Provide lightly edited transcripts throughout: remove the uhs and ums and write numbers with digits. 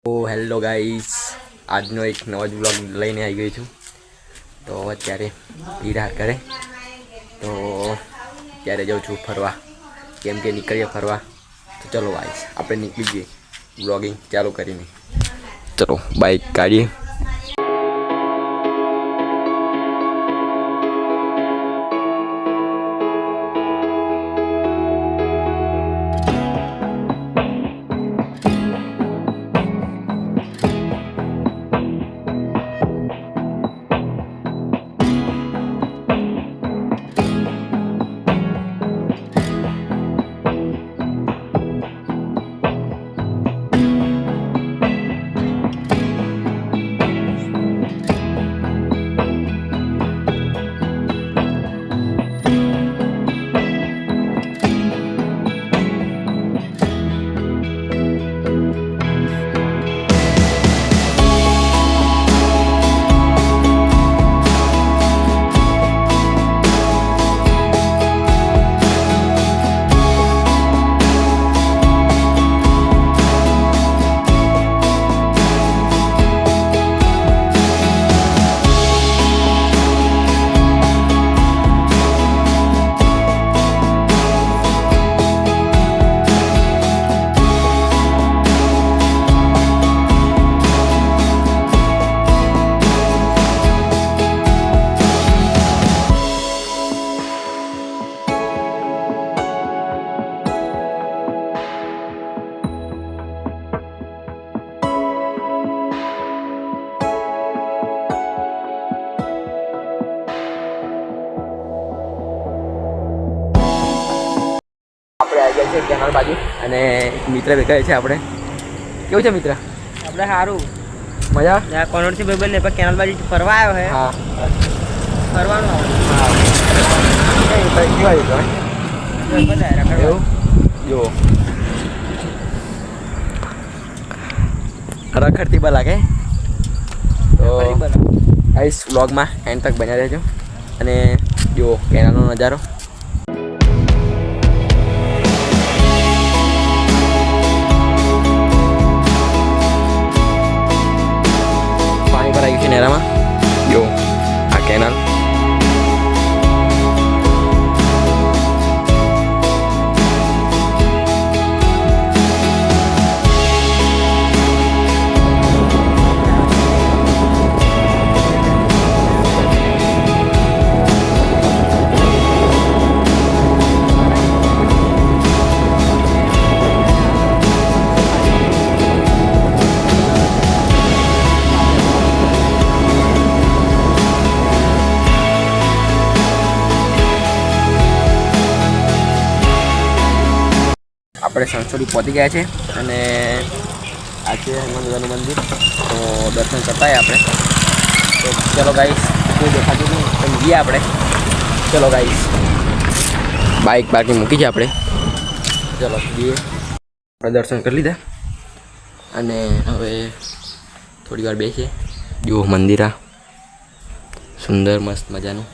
તો hello guys, આજનો એક નવો જ બ્લોગ લઈને આવી ગઈ છું. તો અત્યારે ઈરાર કરે તો ત્યારે જાઉં છું ફરવા, કેમ કે નીકળીએ ફરવા. તો ચલો ગાઈસ, આપણે નીકળી જઈએ બ્લોગિંગ ચાલુ કરીને. ચલો બાઇક કાઢીએ. કેનાલ બાજુ અને મિત્ર ભેગા છે આપણે. કેવું છે મિત્ર? આપણે સારું મજા કોનોડથી ભાઈ બંને કેનાલ બાજુ ફરવા આવ્યો છે. હા, ફરવાનું એવું જો રખડતી બલા કે તો આઈસ વ્લોગમાં એન્ડ તક બન્યા રહેજો અને જુઓ કેનાલનો નજારો. પાણી ભરાઈ ગયું છે નેરામાં. જો આ કેનાલ. આપણે સંસોડી પહોંચી ગયા છે અને આ છે હનુમાન મંદિર. તો દર્શન કરતા આપણે. તો ચલો ગાઈસ, કોઈ દેખાતું નહીં પણ જઈએ આપણે. ચલો ગાઈસ, બાઇક પાર્કિંગ મૂકી છે આપણે. ચલો જઈએ. આપણે દર્શન કરી લીધા અને હવે થોડી વાર બેસીએ. જુઓ મંદિર આ સુંદર મસ્ત મજાનું.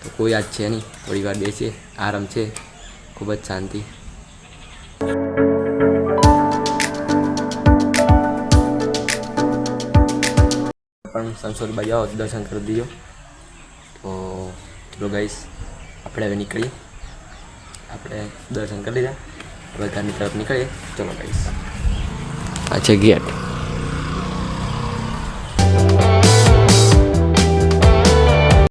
તો કોઈ આજ છે નહીં, થોડી વાર બેસીએ. આરામ છે, ખૂબ જ શાંતિ. પણ સંસોદ બાજુ આવો દર્શન કરી દીજો. તો ચલો ગાઈસ, આપણે હવે નીકળીએ. આપણે દર્શન કરી લીધા, હવે ઘરની તરફ નીકળીએ. ચલો ગાઈસ, આ છે ગેટ.